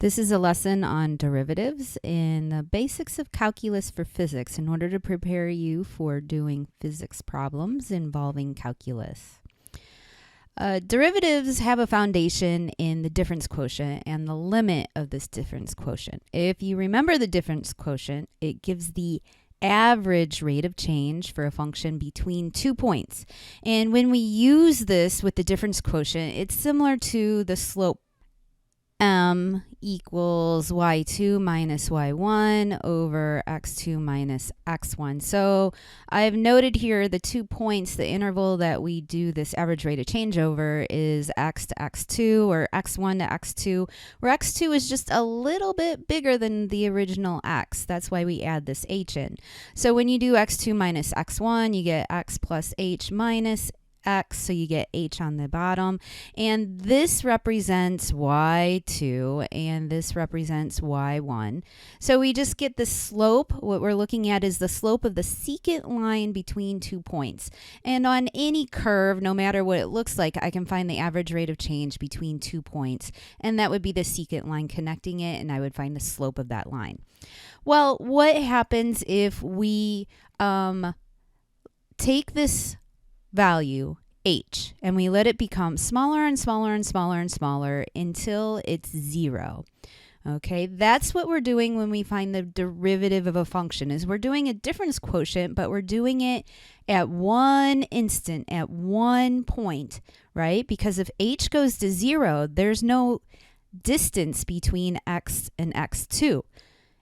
This is a lesson on derivatives in the basics of calculus for physics in order to prepare you for doing physics problems involving calculus. Derivatives have a foundation in the difference quotient and the limit of this difference quotient. If you remember the difference quotient, it gives the average rate of change for a function between 2 points. And when we use this with the difference quotient, it's similar to the slope m equals y2 minus y1 over x2 minus x1. So I've noted here the 2 points, the interval that we do this average rate of change over is x to x2 or x1 to x2, where x2 is just a little bit bigger than the original x. That's why we add this h in. So when you do x2 minus x1, you get x plus h minus x, so you get h on the bottom, and this represents y2 and this represents y1. So we just get the slope. What we're looking at is the slope of the secant line between 2 points. And on any curve, no matter what it looks like, I can find the average rate of change between 2 points, and that would be the secant line connecting it, and I would find the slope of that line. Well, what happens if we take this value h and we let it become smaller and smaller and smaller and smaller until it's 0? Okay, that's what we're doing when we find the derivative of a function. Is we're doing a difference quotient, but we're doing it at one instant, at one point, right? Because if h goes to 0, there's no distance between x and x2.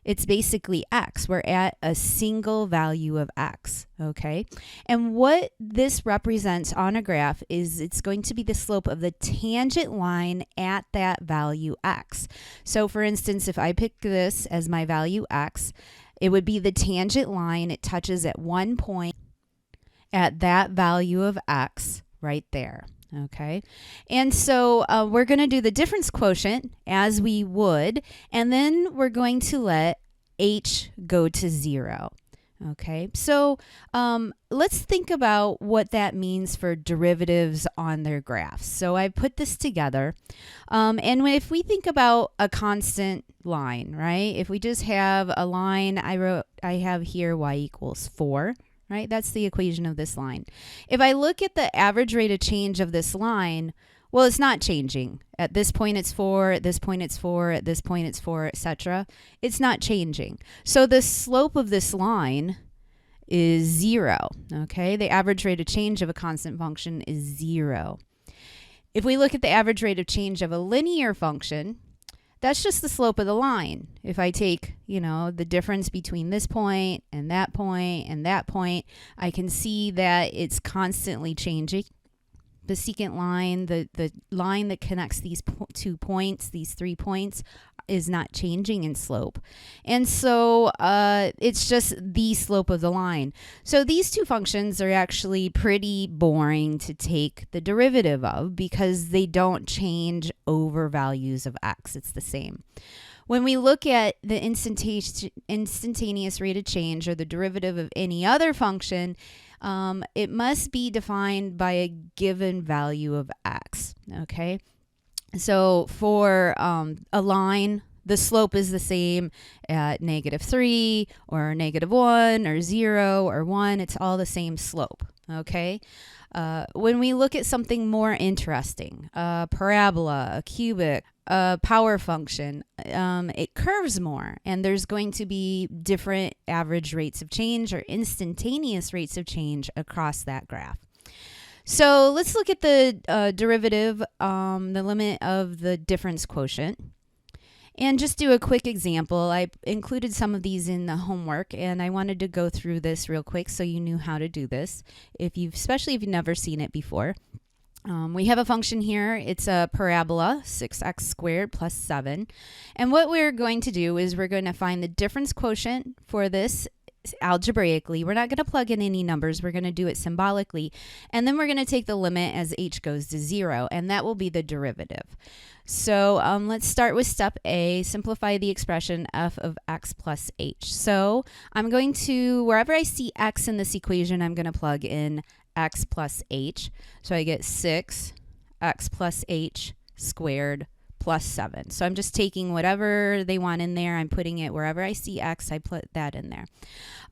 It's basically x. We're at a single value of x, okay? And what this represents on a graph is it's going to be the slope of the tangent line at that value x. So for instance, if I pick this as my value x, it would be the tangent line. It touches at one point at that value of x right there. Okay, and so we're going to do the difference quotient as we would, and then we're going to let h go to 0. Okay, so let's think about what that means for derivatives on their graphs. So I put this together, and if we think about a constant line, right? If we just have a line, I have here y equals 4. Right? That's the equation of this line. If I look at the average rate of change of this line, well, it's not changing. At this point, it's 4. At this point, it's 4. At this point, it's 4, etc. It's not changing. So the slope of this line is 0. Okay? The average rate of change of a constant function is 0. If we look at the average rate of change of a linear function, that's just the slope of the line. If I take, the difference between this point and that point and that point, I can see that it's constantly changing. The secant line, the line that connects these 2 points, these 3 points, is not changing in slope. And so it's just the slope of the line. So these two functions are actually pretty boring to take the derivative of because they don't change over values of x. It's the same. When we look at the instantaneous rate of change or the derivative of any other function, it must be defined by a given value of x, okay? So for a line, the slope is the same at -3 or -1 or 0 or 1. It's all the same slope, okay? When we look at something more interesting, a parabola, a cubic, a power function, it curves more, and there's going to be different average rates of change or instantaneous rates of change across that graph. So let's look at the derivative, the limit of the difference quotient. And just do a quick example. I included some of these in the homework, and I wanted to go through this real quick so you knew how to do this, especially if you've never seen it before. We have a function here. It's a parabola, 6x squared plus 7. And what we're going to do is we're going to find the difference quotient for this algebraically. We're not going to plug in any numbers. We're going to do it symbolically. And then we're going to take the limit as h goes to 0, and that will be the derivative. So let's start with step A, simplify the expression f of x plus h. So I'm going to, wherever I see x in this equation, I'm going to plug in x plus h. So I get 6x plus h squared plus 7. So I'm just taking whatever they want in there. I'm putting it wherever I see x, I put that in there.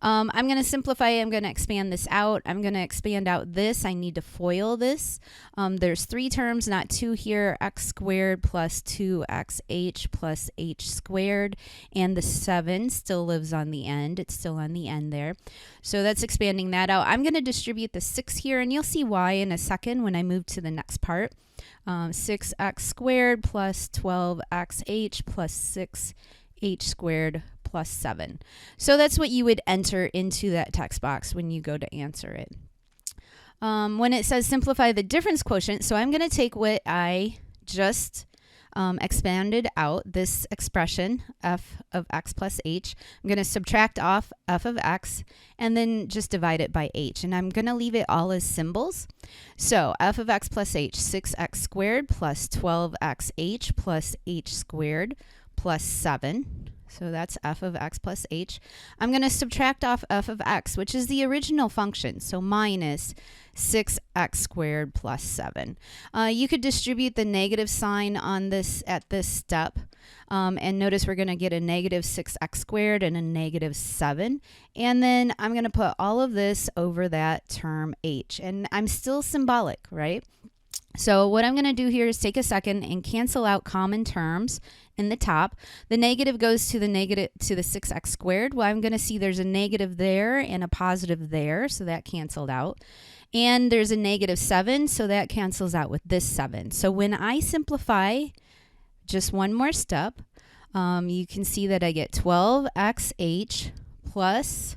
I'm going to simplify. I'm going to expand this out. I'm going to expand out this. I need to FOIL this. There's 3 terms, not 2 here. X squared plus 2xh plus h squared. And the 7 still lives on the end. It's still on the end there. So that's expanding that out. I'm going to distribute the 6 here, and you'll see why in a second when I move to the next part. 6x squared plus 12xh plus 6h squared plus 7. So that's what you would enter into that text box when you go to answer it. When it says simplify the difference quotient, so I'm going to take what I just expanded out, this expression, f of x plus h. I'm going to subtract off f of x and then just divide it by h. And I'm going to leave it all as symbols. So f of x plus h, 6x squared plus 12xh plus h squared plus 7. So that's f of x plus h. I'm going to subtract off f of x, which is the original function. So minus 6x squared plus 7. You could distribute the negative sign on this at this step. And notice we're going to get a negative 6x squared and a negative 7. And then I'm going to put all of this over that term h. And I'm still symbolic, right? So what I'm going to do here is take a second and cancel out common terms in the top. The negative goes to the 6x squared. Well, I'm going to see there's a negative there and a positive there, so that canceled out. And there's a negative 7, so that cancels out with this 7. So when I simplify just one more step, you can see that I get 12xh plus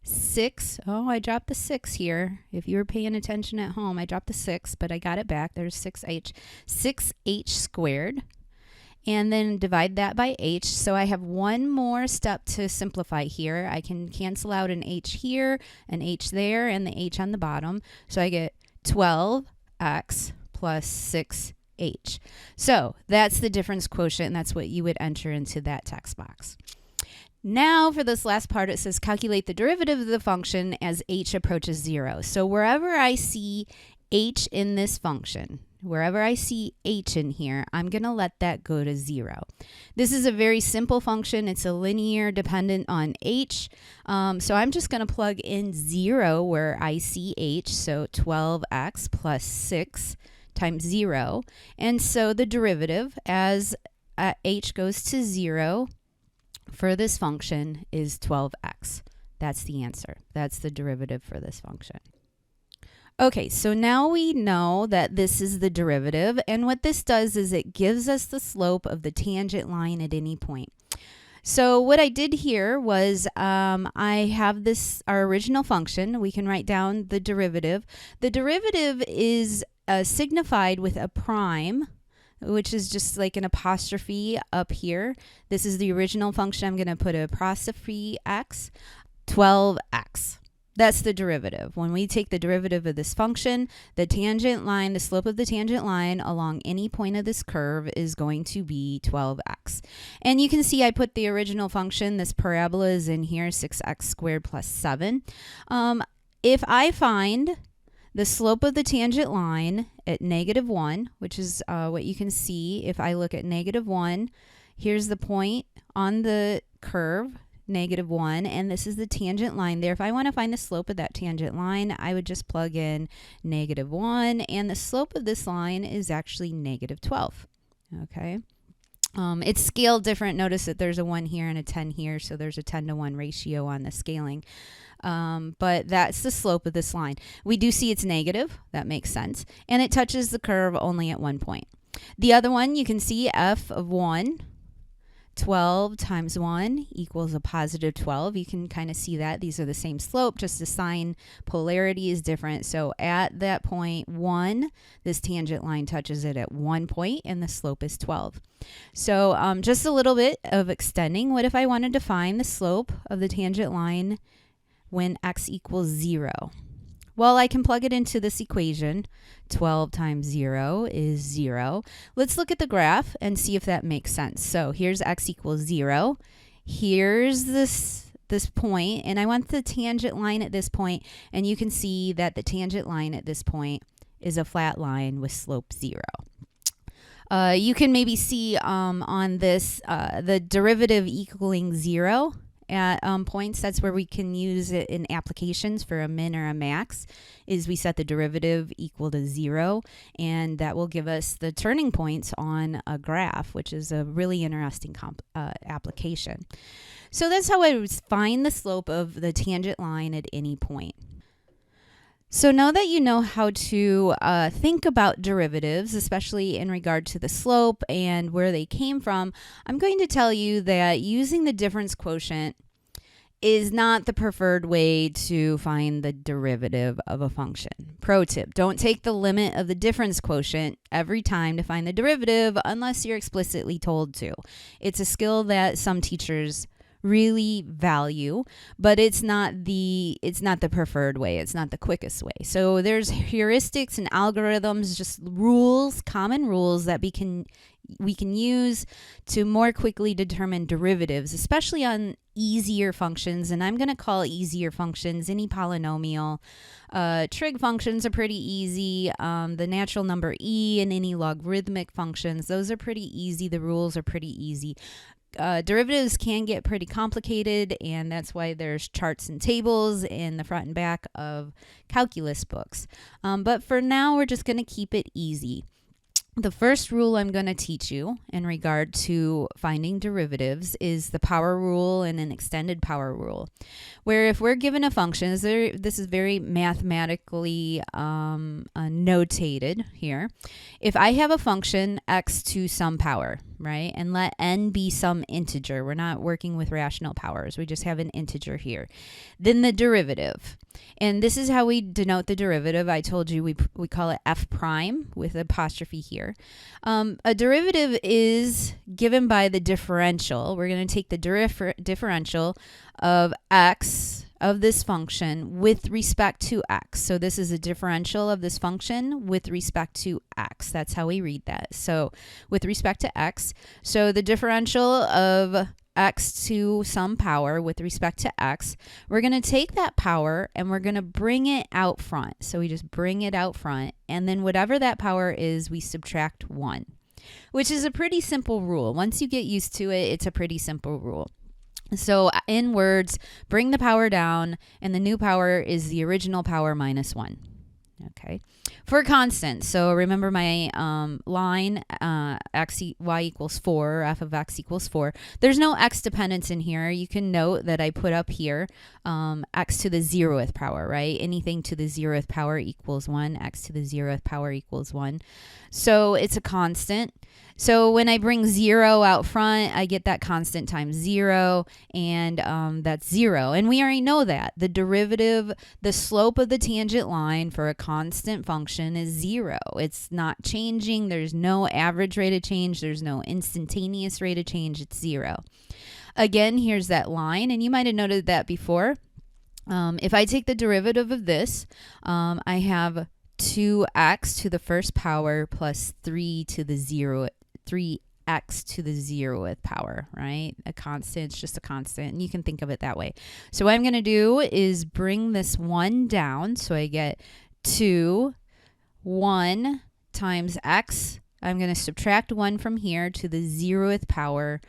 6. Oh, I dropped the 6 here. If you were paying attention at home, I dropped the 6, but I got it back. There's 6h. 6h squared. And then divide that by h. So I have one more step to simplify here. I can cancel out an h here, an h there, and the h on the bottom. So I get 12x plus 6h. So that's the difference quotient, and that's what you would enter into that text box. Now for this last part, it says calculate the derivative of the function as h approaches 0. So wherever I see h in this function, wherever I see h in here, I'm going to let that go to 0. This is a very simple function. It's a linear dependent on h. So I'm just going to plug in 0 where I see h. So 12x plus 6 times 0. And so the derivative as h goes to 0 for this function is 12x. That's the answer. That's the derivative for this function. Okay, so now we know that this is the derivative, and what this does is it gives us the slope of the tangent line at any point. So what I did here was I have our original function. We can write down the derivative. The derivative is signified with a prime, which is just like an apostrophe up here. This is the original function. I'm going to put an apostrophe x, 12x. That's the derivative. When we take the derivative of this function, the tangent line, the slope of the tangent line along any point of this curve is going to be 12x. And you can see I put the original function, this parabola is in here, 6x squared plus 7. If I find the slope of the tangent line at -1, which is what you can see if I look at -1, here's the point on the curve, -1, and this is the tangent line there. If I want to find the slope of that tangent line, I would just plug in -1, and the slope of this line is actually -12. Okay. It's scaled different. Notice that there's a 1 here and a 10 here, so there's a 10-to-1 ratio on the scaling. But that's the slope of this line. We do see it's negative. That makes sense. And it touches the curve only at one point. The other one, you can see f of 1. 12 times 1 equals a positive 12. You can kind of see that. These are the same slope, just the sign polarity is different. So at that point 1, this tangent line touches it at 1 point, and the slope is 12. So just a little bit of extending. What if I wanted to find the slope of the tangent line when x equals 0? Well, I can plug it into this equation. 12 times 0 is 0. Let's look at the graph and see if that makes sense. So here's x equals 0. Here's this point, and I want the tangent line at this point, and you can see that the tangent line at this point is a flat line with slope 0. You can maybe see on this the derivative equaling 0 at points. That's where we can use it in applications for a min or a max, is we set the derivative equal to 0, and that will give us the turning points on a graph, which is a really interesting application. So that's how I would find the slope of the tangent line at any point. So now that you know how to think about derivatives, especially in regard to the slope and where they came from, I'm going to tell you that using the difference quotient is not the preferred way to find the derivative of a function. Pro tip, don't take the limit of the difference quotient every time to find the derivative unless you're explicitly told to. It's a skill that some teachers really value, but it's not the preferred way. It's not the quickest way. So there's heuristics and algorithms, just rules, common rules that we can use to more quickly determine derivatives, especially on easier functions. And I'm going to call easier functions any polynomial. Trig functions are pretty easy. The natural number e and any logarithmic functions, those are pretty easy. The rules are pretty easy. Derivatives can get pretty complicated, and that's why there's charts and tables in the front and back of calculus books. But for now, we're just going to keep it easy. The first rule I'm going to teach you in regard to finding derivatives is the power rule and an extended power rule, where if we're given a function, this is very mathematically notated here. If I have a function x to some power, right, and let n be some integer, we're not working with rational powers, we just have an integer here, then the derivative. And this is how we denote the derivative. I told you we call it f prime with an apostrophe here. A derivative is given by the differential. We're going to take the differential of x of this function with respect to x. So this is a differential of this function with respect to x. That's how we read that. So with respect to x. So the differential of x to some power with respect to x, we're going to take that power and we're going to bring it out front. So we just bring it out front, and then whatever that power is, we subtract 1, which is a pretty simple rule. Once you get used to it, it's a pretty simple rule. So in words, bring the power down, and the new power is the original power minus 1. Okay. For constants, so remember my line y equals 4, f of x equals 4. There's no x dependence in here. You can note that I put up here x to the 0th power, right? Anything to the 0th power equals 1. X to the 0th power equals 1. So it's a constant. So when I bring 0 out front, I get that constant times 0, and that's 0. And we already know that. The derivative, the slope of the tangent line for a constant function is 0. It's not changing. There's no average rate of change. There's no instantaneous rate of change. It's 0. Again, here's that line, and you might have noted that before. If I take the derivative of this, I have 2x to the first power plus 3x to the 0th power, right? A constant, it's just a constant, and you can think of it that way. So what I'm going to do is bring this 1 down, so I get 1 times x. I'm going to subtract 1 from here to the 0th power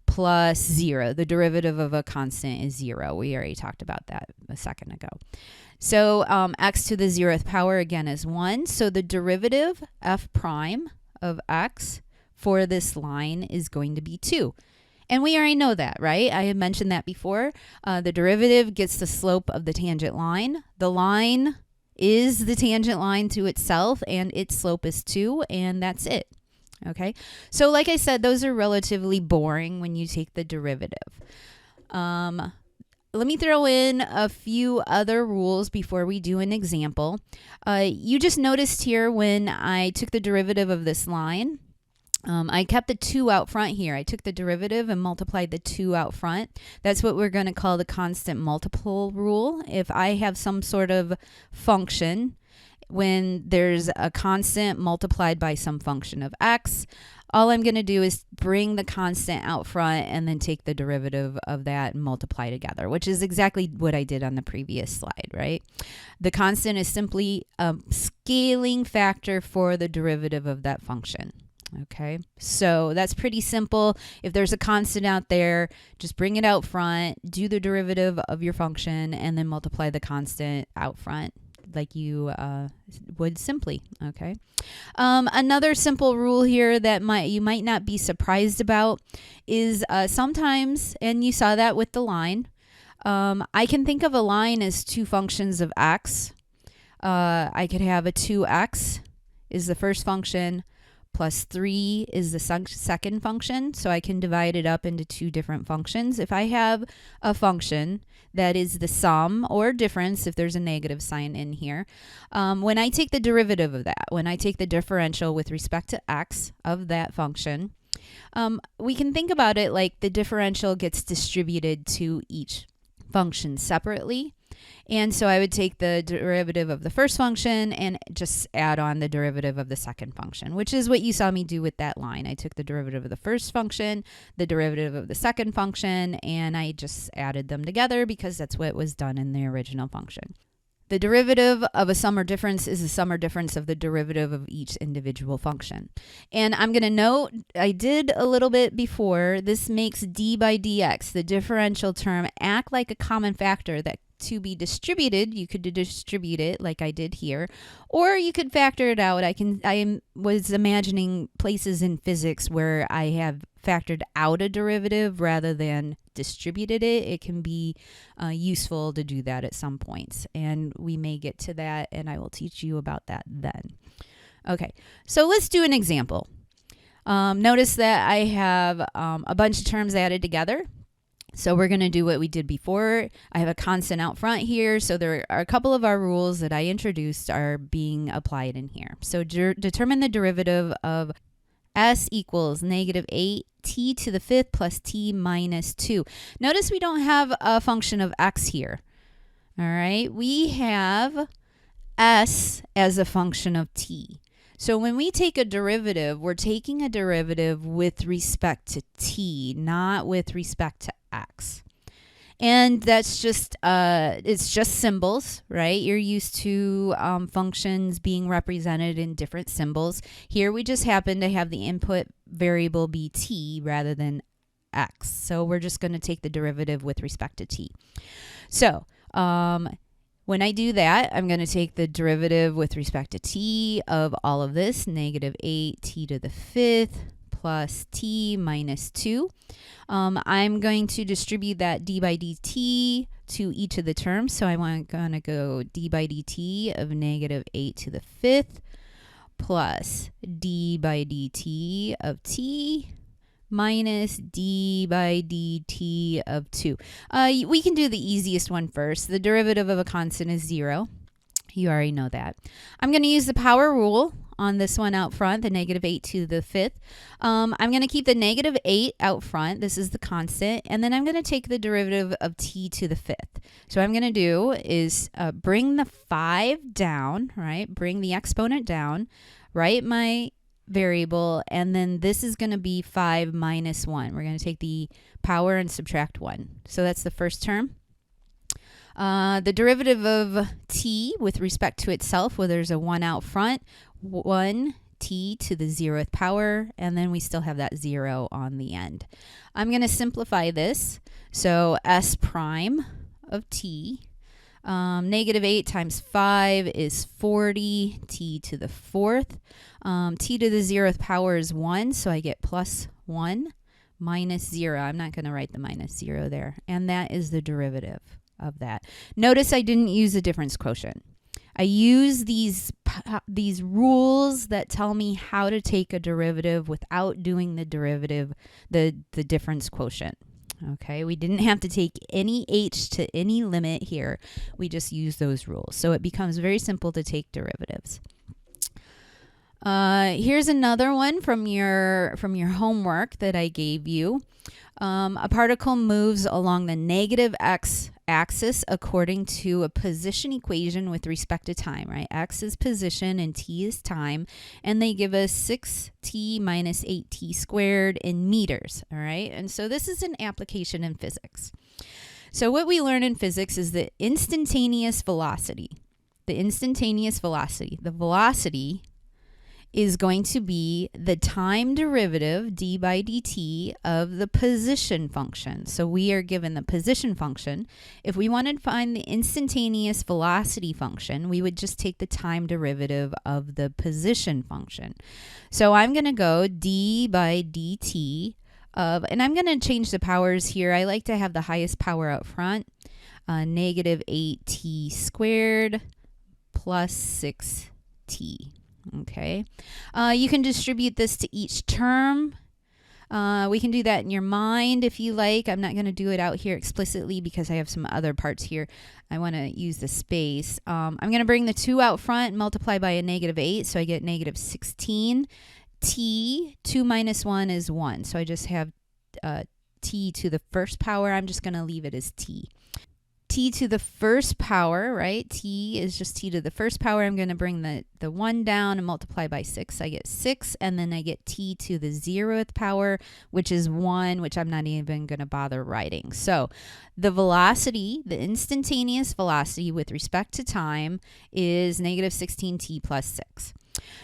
plus 0. The derivative of a constant is 0. We already talked about that a second ago. So x to the 0th power again is 1. So the derivative f prime of x for this line is going to be 2. And we already know that, right? I had mentioned that before. The derivative gets the slope of the tangent line. The line is the tangent line to itself, and its slope is 2, and that's it. Okay? So like I said, those are relatively boring when you take the derivative. Let me throw in a few other rules before we do an example. You just noticed here when I took the derivative of this line, I kept the 2 out front here. I took the derivative and multiplied the 2 out front. That's what we're going to call the constant multiple rule. If I have some sort of function, when there's a constant multiplied by some function of x, all I'm going to do is bring the constant out front and then take the derivative of that and multiply together, which is exactly what I did on the previous slide, right? The constant is simply a scaling factor for the derivative of that function. Okay, so that's pretty simple. If there's a constant out there, just bring it out front, do the derivative of your function, and then multiply the constant out front like you would simply. Okay. Another simple rule here that you might not be surprised about is sometimes, and you saw that with the line, I can think of a line as two functions of x. I could have a 2x is the first function, plus 3 is the second function. So I can divide it up into two different functions. If I have a function that is the sum or difference, if there's a negative sign in here, when I take the derivative of that, when I take the differential with respect to x of that function, we can think about it like the differential gets distributed to each function separately. And so I would take the derivative of the first function and just add on the derivative of the second function, which is what you saw me do with that line. I took the derivative of the first function, the derivative of the second function, and I just added them together because that's what was done in the original function. The derivative of a sum or difference is the sum or difference of the derivative of each individual function. And I'm going to note, I did a little bit before, this makes d by dx, the differential term, act like a common factor that to be distributed, you could distribute it like I did here, or you could factor it out. I was imagining places in physics where I have factored out a derivative rather than distributed it. It can be useful to do that at some points, and we may get to that, and I will teach you about that then. Okay, so let's do an example. Notice that I have a bunch of terms added together. So we're going to do what we did before. I have a constant out front here. So there are a couple of our rules that I introduced are being applied in here. So determine the derivative of s equals negative 8t to the fifth plus t minus 2. Notice we don't have a function of x here. All right. We have s as a function of t. So when we take a derivative, we're taking a derivative with respect to t, not with respect to x. And that's just, it's just symbols, right? You're used to functions being represented in different symbols. Here we just happen to have the input variable be t rather than x. So we're just going to take the derivative with respect to t. So when I do that, I'm going to take the derivative with respect to t of all of this, negative 8t to the fifth plus t minus 2. I'm going to distribute that d by dt to each of the terms. So I'm going to go d by dt of negative 8 to the fifth plus d by dt of t minus d by dt of 2. We can do the easiest one first. The derivative of a constant is 0. You already know that. I'm going to use the power rule on this one out front, the negative 8 to the fifth. I'm going to keep the negative 8 out front. This is the constant. And then I'm going to take the derivative of t to the fifth. So what I'm going to do is bring the 5 down, right? Bring the exponent down, write my variable, and then this is going to be 5 minus 1. We're going to take the power and subtract 1. So that's the first term. The derivative of t with respect to itself, well, there's a 1 out front, 1 t to the 0th power, and then we still have that 0 on the end. I'm going to simplify this. So s prime of t, negative 8 times 5 is 40, t to the 4th. T to the 0th power is 1, so I get plus 1 minus 0. I'm not going to write the minus 0 there. And that is the derivative of that. Notice I didn't use a difference quotient. I use these rules that tell me how to take a derivative without doing the derivative, the difference quotient. Okay, we didn't have to take any h to any limit here. We just use those rules. So it becomes very simple to take derivatives. Here's another one from your homework that I gave you. A particle moves along the negative x axis according to a position equation with respect to time, right? X is position and t is time, and they give us 6t minus 8t squared in meters, all right? And so this is an application in physics. So what we learn in physics is the instantaneous velocity. The velocity is going to be the time derivative, d by dt, of the position function. So we are given the position function. If we wanted to find the instantaneous velocity function, we would just take the time derivative of the position function. So I'm going to go d by dt of, and I'm going to change the powers here. I like to have the highest power out front, negative 8t squared plus 6t. Okay, you can distribute this to each term. We can do that in your mind if you like. I'm not going to do it out here explicitly because I have some other parts here. I want to use the space. I'm going to bring the 2 out front and multiply by a negative 8, so I get negative 16. T, 2 minus 1 is 1, so I just have t to the first power. I'm just going to leave it as t. T to the first power, right? T is just t to the first power. I'm going to bring the 1 down and multiply by 6. I get 6, and then I get t to the 0th power, which is 1, which I'm not even going to bother writing. So the velocity, the instantaneous velocity with respect to time, is negative 16t plus 6.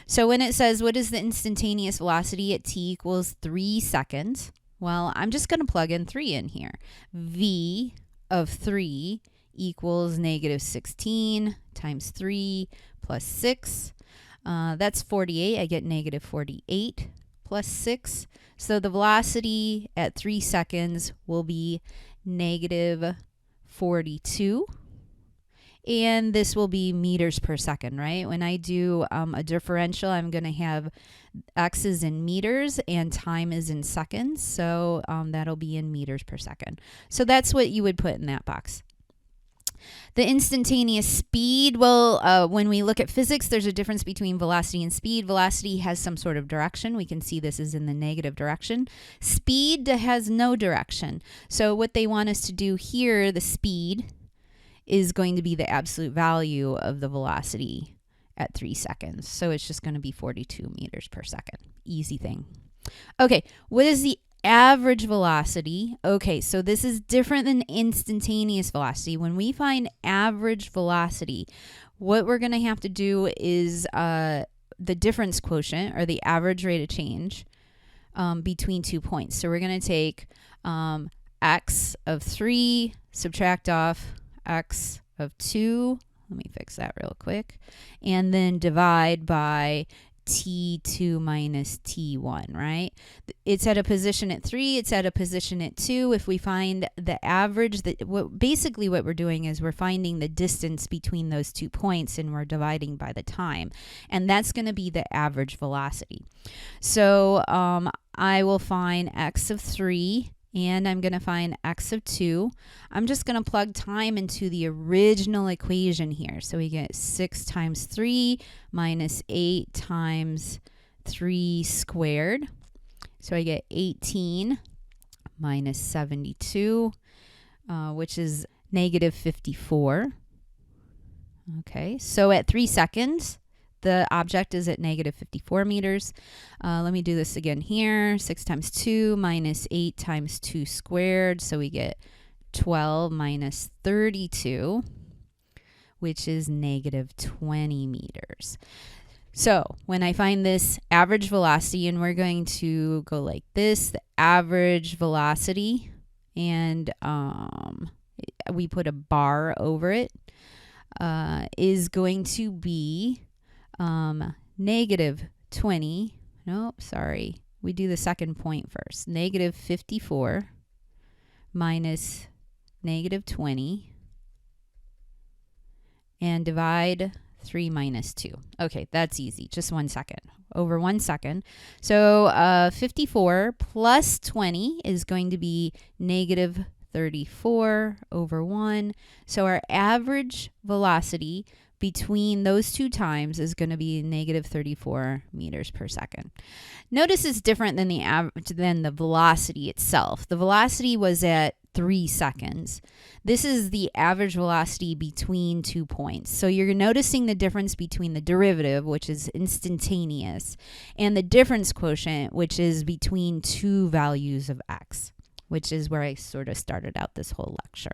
So when it says, what is the instantaneous velocity at t equals 3 seconds? Well, I'm just going to plug in 3 in here. V of 3 equals negative 16 times 3 plus 6. That's 48. I get negative 48 plus 6. So the velocity at 3 seconds will be negative 42. And this will be meters per second, right? When I do a differential, I'm going to have x is in meters and time is in seconds. So that'll be in meters per second. So that's what you would put in that box. The instantaneous speed, well, when we look at physics, there's a difference between velocity and speed. Velocity has some sort of direction. We can see this is in the negative direction. Speed has no direction. So what they want us to do here, the speed, is going to be the absolute value of the velocity at 3 seconds. So it's just going to be 42 meters per second. Easy thing. Okay, what is the average velocity? Okay, so this is different than instantaneous velocity. When we find average velocity, what we're going to have to do is the difference quotient, or the average rate of change between 2 points. So we're going to take x of 3, subtract off x of 2, let me fix that real quick, and then divide by t2 minus t1, right? It's at a position at 3, it's at a position at 2. If we find the average, basically what we're doing is we're finding the distance between those 2 points and we're dividing by the time. And that's going to be the average velocity. So I will find x of 3, and I'm going to find x of 2. I'm just going to plug time into the original equation here. So we get 6 times 3 minus 8 times 3 squared. So I get 18 minus 72, which is negative 54. Okay, so at 3 seconds, the object is at negative 54 meters. Let me do this again here. 6 times 2 minus 8 times 2 squared. So we get 12 minus 32, which is negative 20 meters. So when I find this average velocity, and we're going to go like this, the average velocity, and we put a bar over it, is going to be negative 20, nope, sorry, we do the second point first, negative 54 minus negative 20, and divide 3 minus 2. Okay, that's easy, just 1 second, over 1 second. So 54 plus 20 is going to be negative 34 over 1. So our average velocity between those two times is going to be negative 34 meters per second. Notice it's different than the velocity itself. The velocity was at 3 seconds. This is the average velocity between 2 points. So you're noticing the difference between the derivative, which is instantaneous, and the difference quotient, which is between 2 values of x, which is where I sort of started out this whole lecture.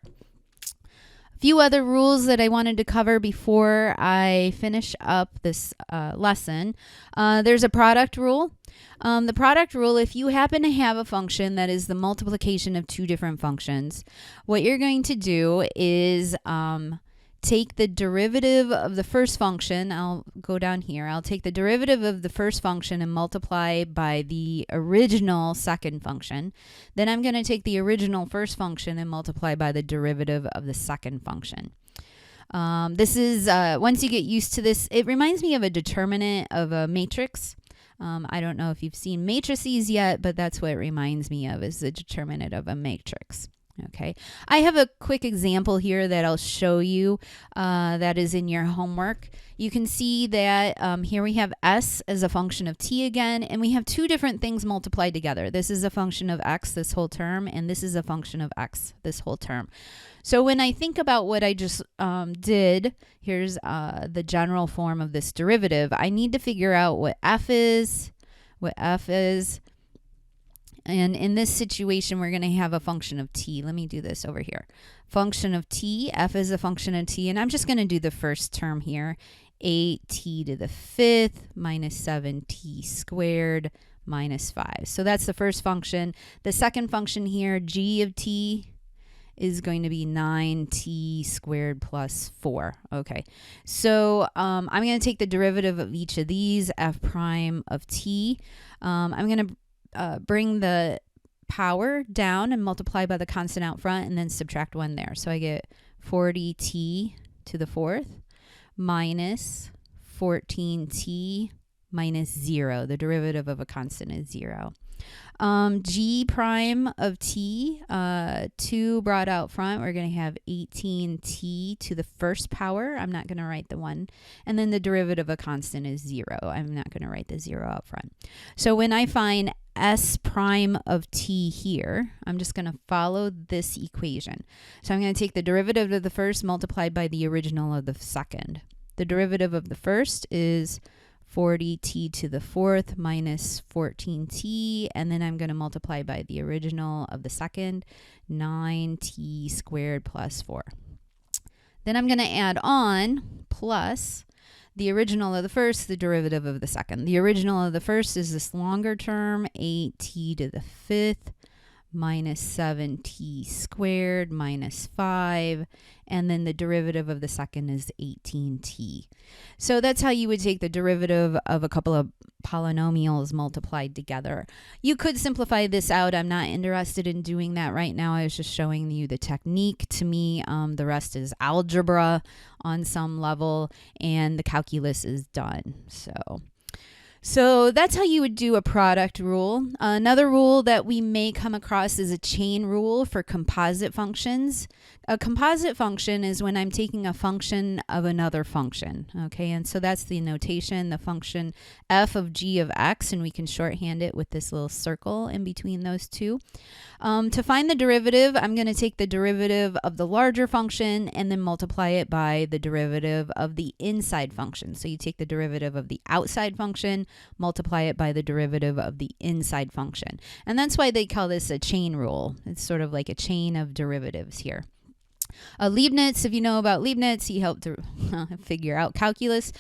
Few other rules that I wanted to cover before I finish up this lesson. There's a product rule. The product rule, if you happen to have a function that is the multiplication of two different functions, what you're going to do is take the derivative of the first function. I'll go down here. I'll take the derivative of the first function and multiply by the original second function. Then I'm going to take the original first function and multiply by the derivative of the second function. This is, once you get used to this, it reminds me of a determinant of a matrix. I don't know if you've seen matrices yet, but that's what it reminds me of, is the determinant of a matrix. Okay, I have a quick example here that I'll show you that is in your homework. You can see that here we have s as a function of t again, and we have two different things multiplied together. This is a function of x this whole term, and this is a function of x this whole term. So when I think about what I just did, here's the general form of this derivative. I need to figure out what f is, and in this situation, we're going to have a function of t. Let me do this over here. Function of t, f is a function of t, and I'm just going to do the first term here. 8t to the 5th minus 7t squared minus 5. So that's the first function. The second function here, g of t, is going to be 9t squared plus 4. Okay, so I'm going to take the derivative of each of these, f prime of t. I'm going to bring the power down and multiply by the constant out front and then subtract 1 there. So I get 40t to the 4th minus 14t minus 0. The derivative of a constant is 0. G prime of t, 2 brought out front, we're going to have 18t to the first power. I'm not going to write the 1. And then the derivative of a constant is 0. I'm not going to write the 0 out front. So when I find s prime of t here, I'm just going to follow this equation. So I'm going to take the derivative of the first multiplied by the original of the second. The derivative of the first is 40t to the 4th minus 14t, and then I'm going to multiply by the original of the second, 9t squared plus 4. Then I'm going to add on plus the original of the first, the derivative of the second. The original of the first is this longer term, 8t to the 5th minus 7t squared minus 5, and then the derivative of the second is 18t. So that's how you would take the derivative of a couple of polynomials multiplied together. You could simplify this out. I'm not interested in doing that right now. I was just showing you the technique. To me, the rest is algebra on some level, and the calculus is done. So that's how you would do a product rule. Another rule that we may come across is a chain rule for composite functions. A composite function is when I'm taking a function of another function, okay? And so that's the notation, the function f of g of x, and we can shorthand it with this little circle in between those two. To find the derivative, I'm going to take the derivative of the larger function and then multiply it by the derivative of the inside function. So you take the derivative of the outside function, multiply it by the derivative of the inside function. And that's why they call this a chain rule. It's sort of like a chain of derivatives here. Leibniz, if you know about Leibniz, he helped to figure out calculus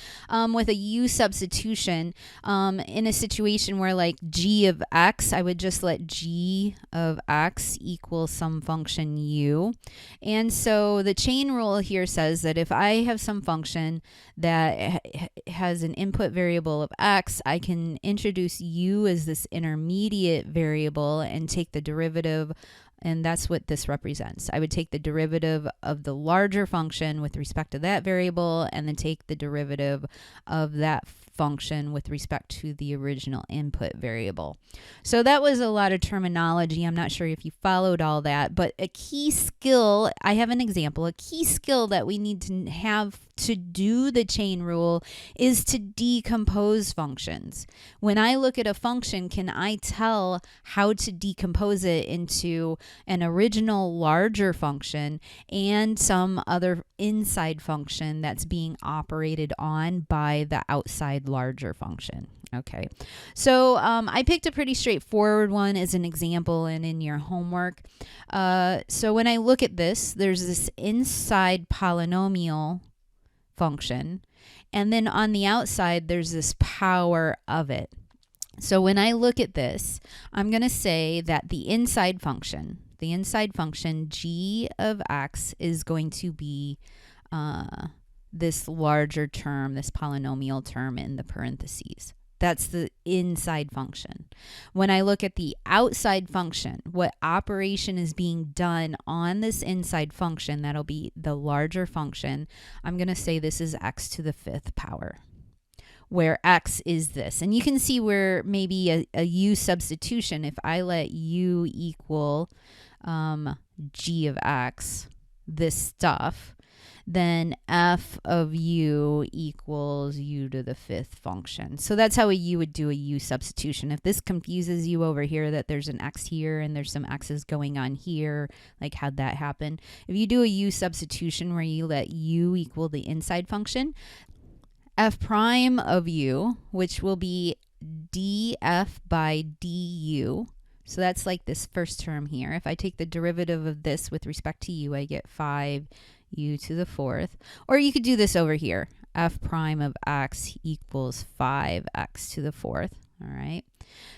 with a u substitution in a situation where, like, g of x, I would just let g of x equal some function u. And so the chain rule here says that if I have some function that has an input variable of x, I can introduce u as this intermediate variable and take the derivative. And that's what this represents. I would take the derivative of the larger function with respect to that variable and then take the derivative of that function with respect to the original input variable. So that was a lot of terminology. I'm not sure if you followed all that, but a key skill, I have an example, a key skill that we need to have to do the chain rule is to decompose functions. When I look at a function, can I tell how to decompose it into an original larger function and some other inside function that's being operated on by the outside larger function? Okay, so I picked a pretty straightforward one as an example and in your homework. So when I look at this, there's this inside polynomial function, and then on the outside, there's this power of it. So when I look at this, I'm going to say that the inside function g of x is going to be this larger term, this polynomial term in the parentheses. That's the inside function. When I look at the outside function, what operation is being done on this inside function, that'll be the larger function, I'm going to say this is x to the 5th power, where x is this. And you can see where maybe a u substitution, if I let u equal g of x, this stuff, then f of u equals u to the 5th function. So that's how you would do a u substitution. If this confuses you over here that there's an x here and there's some x's going on here, like how'd that happen? If you do a u substitution where you let u equal the inside function, f prime of u, which will be df by du, so that's like this first term here. If I take the derivative of this with respect to u, I get 5 u to the 4th. Or you could do this over here. F prime of x equals 5x to the 4th. All right.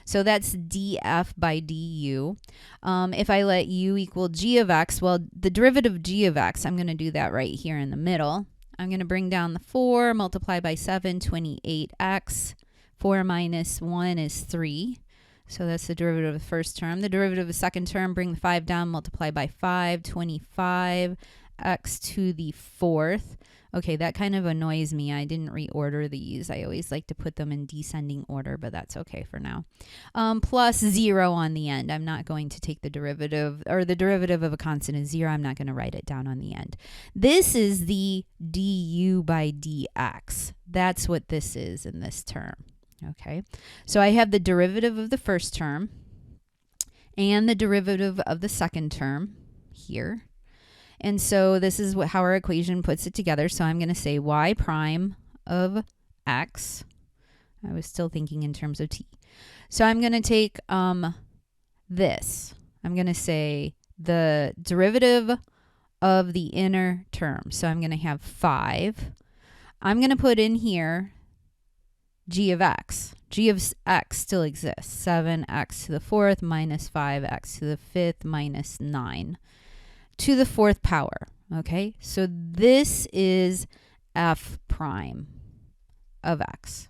So that's df by du. If I let u equal g of x, well, the derivative of g of x, I'm going to do that right here in the middle. I'm going to bring down the 4, multiply by 7, 28x. 4 minus 1 is 3. So that's the derivative of the first term. The derivative of the second term, bring the 5 down, multiply by 5, 25 x to the 4th. Okay, that kind of annoys me. I didn't reorder these. I always like to put them in descending order, but that's okay for now. Plus 0 on the end. I'm not going to take the derivative, or the derivative of a constant is 0. I'm not going to write it down on the end. This is the du by dx. That's what this is in this term. Okay, so I have the derivative of the first term and the derivative of the second term here. And so this is how our equation puts it together. So I'm going to say y prime of x. I was still thinking in terms of t. So I'm going to take this. I'm going to say the derivative of the inner term. So I'm going to have 5. I'm going to put in here g of x. G of x still exists. 7x to the 4th minus 5x to the 5th minus 9 to the 4th power. Okay, so this is f prime of x.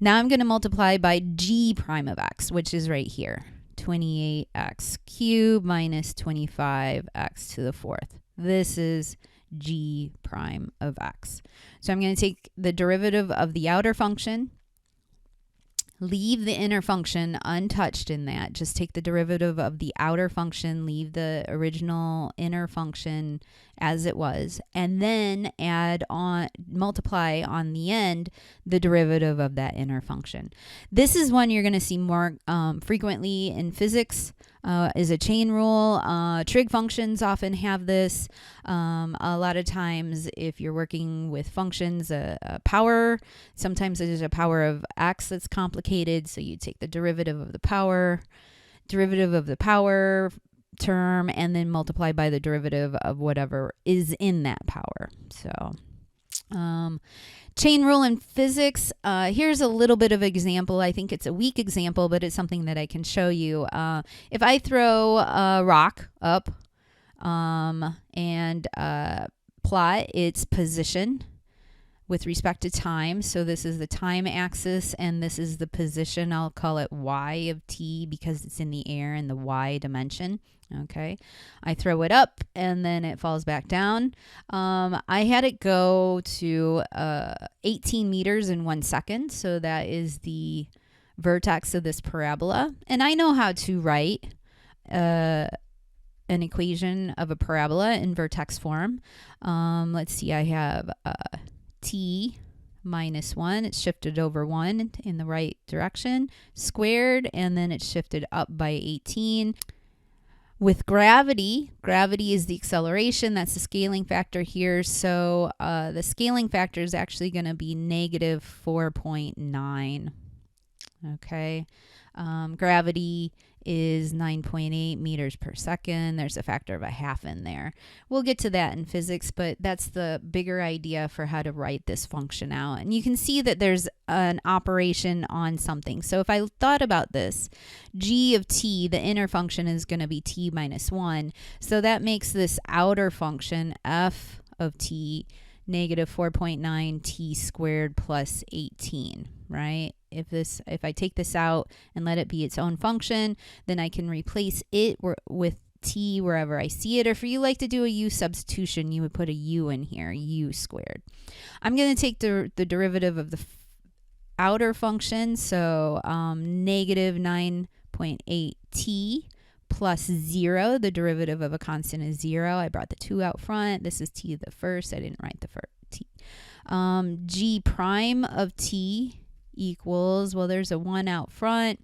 Now I'm going to multiply by g prime of x, which is right here. 28x cubed minus 25x to the 4th. This is g prime of x. So I'm going to take the derivative of the outer function, leave the inner function untouched in that. Just take the derivative of the outer function, leave the original inner function as it was, and then add on, multiply on the end the derivative of that inner function. This is one you're going to see more frequently in physics. Is a chain rule. Trig functions often have this. A lot of times if you're working with functions, a power, sometimes there's a power of x that's complicated, so you take the derivative of the power term, and then multiply by the derivative of whatever is in that power. So chain rule in physics, here's a little bit of example. I think it's a weak example, but it's something that I can show you. If I throw a rock up and plot its position with respect to time, so this is the time axis and this is the position, I'll call it y of t because it's in the air in the y dimension. Okay, I throw it up and then it falls back down. I had it go to 18 meters in 1 second, so that is the vertex of this parabola. And I know how to write an equation of a parabola in vertex form. Let's see, I have t minus 1, it's shifted over 1 in the right direction, squared, and then it's shifted up by 18. With gravity, gravity is the acceleration. That's the scaling factor here. So the scaling factor is actually going to be negative 4.9. Okay. Gravity is 9.8 meters per second. There's a factor of a half in there. We'll get to that in physics, but that's the bigger idea for how to write this function out. And you can see that there's an operation on something. So if I thought about this, g of t, the inner function is going to be t minus 1. So that makes this outer function, f of t, negative 4.9 t squared plus 18, right? If I take this out and let it be its own function, then I can replace it with t wherever I see it. Or if you like to do a u substitution, you would put a u in here, u squared. I'm going to take the derivative of the outer function, so negative 9.8 t plus 0. The derivative of a constant is 0. I brought the 2 out front. This is t to the first. I didn't write the first t. G prime of t equals, well, there's a 1 out front.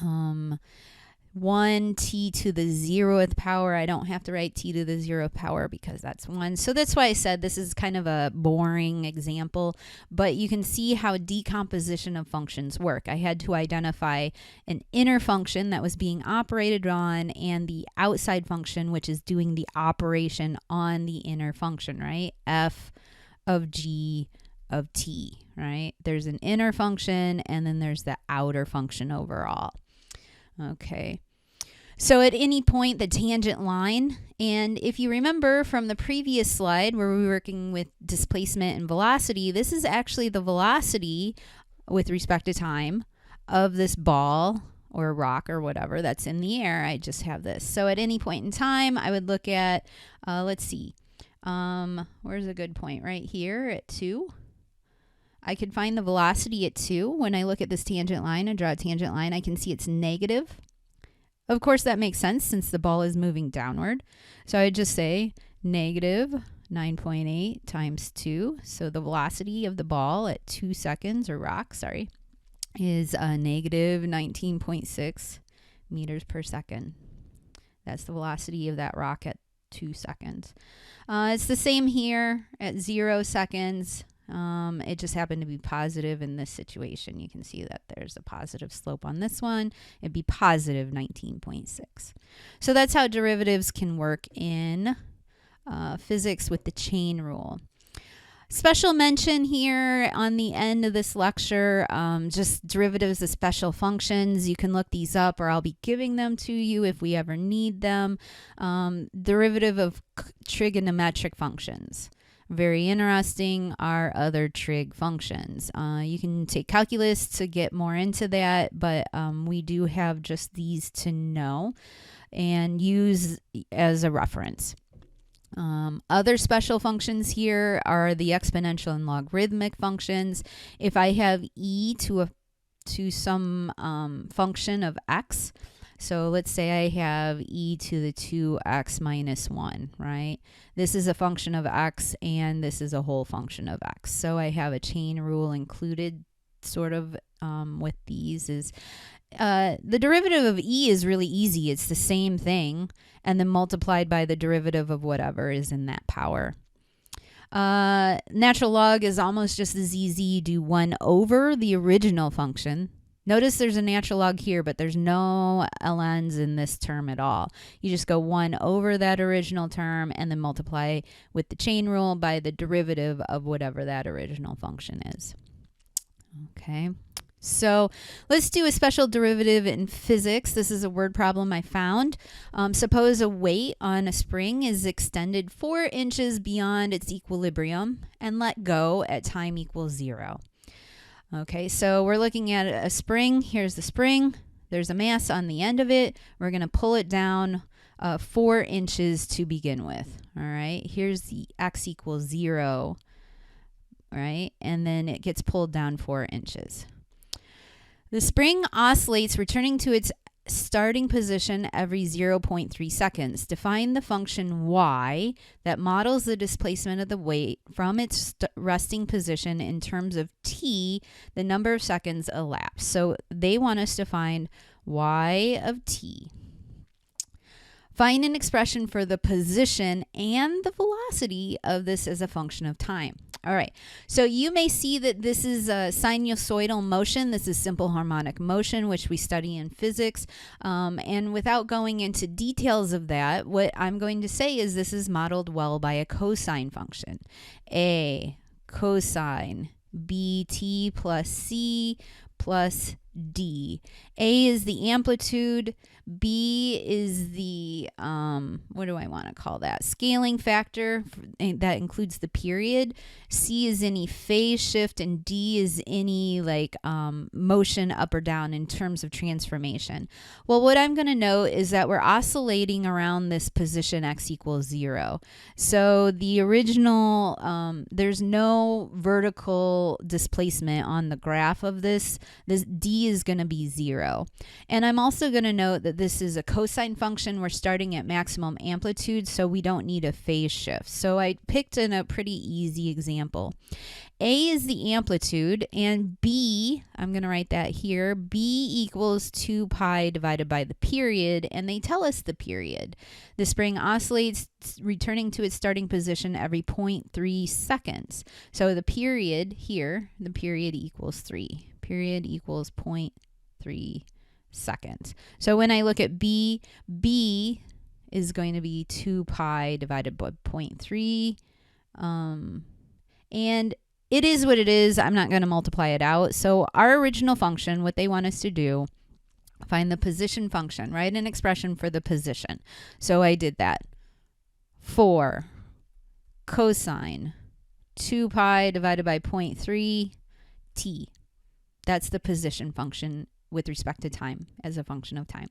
1 t to the 0th power. I don't have to write t to the 0th power because that's 1. So that's why I said this is kind of a boring example, but you can see how decomposition of functions work. I had to identify an inner function that was being operated on and the outside function, which is doing the operation on the inner function, right? F of g of t, right? There's an inner function and then there's the outer function overall. Okay. So at any point, the tangent line, and if you remember from the previous slide where we were working with displacement and velocity, this is actually the velocity with respect to time of this ball or rock or whatever that's in the air. I just have this. So at any point in time, I would look at, let's see, where's a good point? Right here at 2. I could find the velocity at 2. When I look at this tangent line and draw a tangent line, I can see it's negative. Of course, that makes sense since the ball is moving downward. So I just say negative 9.8 times 2. So the velocity of the ball at 2 seconds, or rock, sorry, is negative 19.6 meters per second. That's the velocity of that rock at 2 seconds. It's the same here at 0 seconds. It just happened to be positive in this situation. You can see that there's a positive slope on this one. It'd be positive 19.6. So that's how derivatives can work in physics with the chain rule. Special mention here on the end of this lecture, just derivatives of special functions. You can look these up or I'll be giving them to you if we ever need them. Derivative of trigonometric functions. Very interesting are other trig functions. You can take calculus to get more into that, but we do have just these to know and use as a reference. Other special functions here are the exponential and logarithmic functions. If I have e to some function of x, so let's say I have e to the 2x minus 1, right? This is a function of x and this is a whole function of x. So I have a chain rule included sort of with these is the derivative of e is really easy. It's the same thing and then multiplied by the derivative of whatever is in that power. Natural log is almost just as easy. You do 1 over the original function. Notice there's a natural log here, but there's no ln's in this term at all. You just go 1 over that original term and then multiply with the chain rule by the derivative of whatever that original function is. Okay, so let's do a special derivative in physics. This is a word problem I found. Suppose a weight on a spring is extended 4 inches beyond its equilibrium and let go at time equals 0. Okay, so we're looking at a spring. Here's the spring. There's a mass on the end of it. We're going to pull it down 4 inches to begin with. All right, here's the x equals 0, right? And then it gets pulled down 4 inches. The spring oscillates, returning to its starting position every 0.3 seconds. Define the function y that models the displacement of the weight from its resting position in terms of t, the number of seconds elapsed. So they want us to find y of t. Find an expression for the position and the velocity of this as a function of time. All right, so you may see that this is a sinusoidal motion. This is simple harmonic motion, which we study in physics. And without going into details of that, what I'm going to say is this is modeled well by a cosine function. A cosine bt plus c plus d. A is the amplitude. B is the, what do I want to call that? Scaling factor, that includes the period. C is any phase shift, and D is any motion up or down in terms of transformation. Well, what I'm going to note is that we're oscillating around this position x equals 0. So the original, there's no vertical displacement on the graph of this. This D is going to be 0. And I'm also going to note that this is a cosine function. We're starting at maximum amplitude, so we don't need a phase shift. So I picked a pretty easy example. A is the amplitude, and B, I'm going to write that here, B equals 2 pi divided by the period, and they tell us the period. The spring oscillates, returning to its starting position every 0.3 seconds. So the period here, the period equals 3. Period equals 0.3 seconds. So when I look at B, B is going to be 2 pi divided by 0.3. And it is what it is. I'm not going to multiply it out. So our original function, what they want us to do, find the position function, write an expression for the position. So I did that. 4 cosine 2 pi divided by 0.3 t. That's the position function with respect to time as a function of time.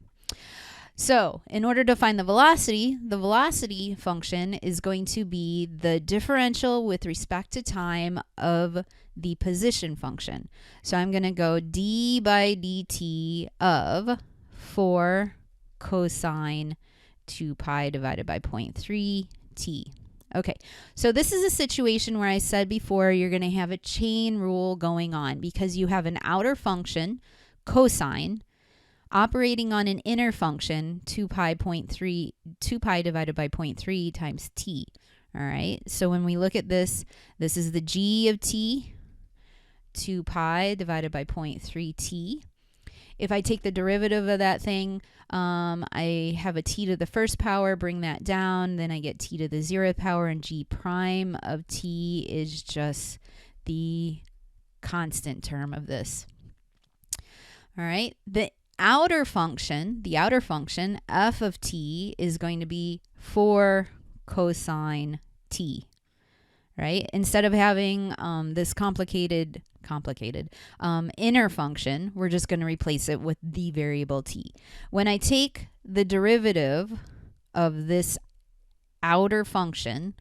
So in order to find the velocity function is going to be the differential with respect to time of the position function. So I'm going to go d by dt of 4 cosine 2 pi divided by 0.3 t. Okay, so this is a situation where I said before you're going to have a chain rule going on because you have an outer function, cosine, operating on an inner function, 2 pi divided by 0.3 times t. All right, so when we look at this, this is the g of t, 2 pi divided by 0.3 t. If I take the derivative of that thing, I have a t to the first power, bring that down, then I get t to the 0th power, and g prime of t is just the constant term of this. All right, the outer function, f of t, is going to be 4 cosine t, right? Instead of having this complicated inner function, we're just going to replace it with the variable t. When I take the derivative of this outer function,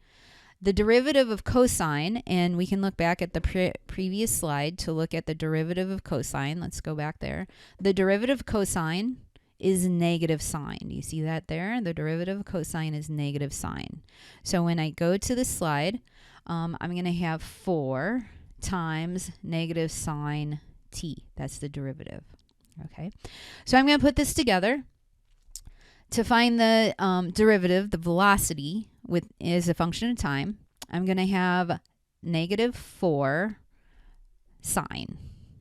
the derivative of cosine, and we can look back at the previous slide to look at the derivative of cosine. Let's go back there. The derivative of cosine is negative sine. Do you see that there? The derivative of cosine is negative sine. So when I go to the slide, I'm going to have 4 times negative sine t. That's the derivative. Okay, so I'm going to put this together to find the derivative, the velocity, as a function of time. I'm going to have negative 4 sine.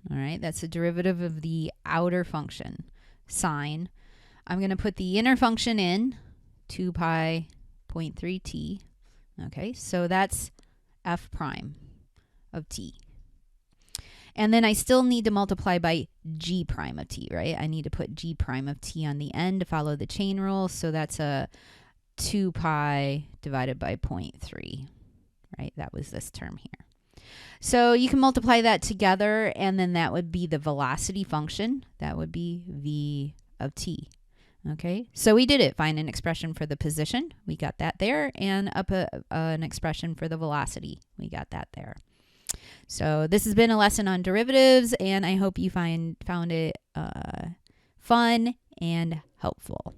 All right, that's the derivative of the outer function, sine. I'm going to put the inner function in, 2 pi 0.3 t. Okay, so that's f prime of t. And then I still need to multiply by g prime of t, right? I need to put g prime of t on the end to follow the chain rule. So that's a 2 pi divided by 0.3, right? That was this term here. So you can multiply that together, and then that would be the velocity function. That would be v of t. Okay, so we did it. Find an expression for the position. We got that there. And an expression for the velocity. We got that there. So this has been a lesson on derivatives, and I hope you found it fun and helpful.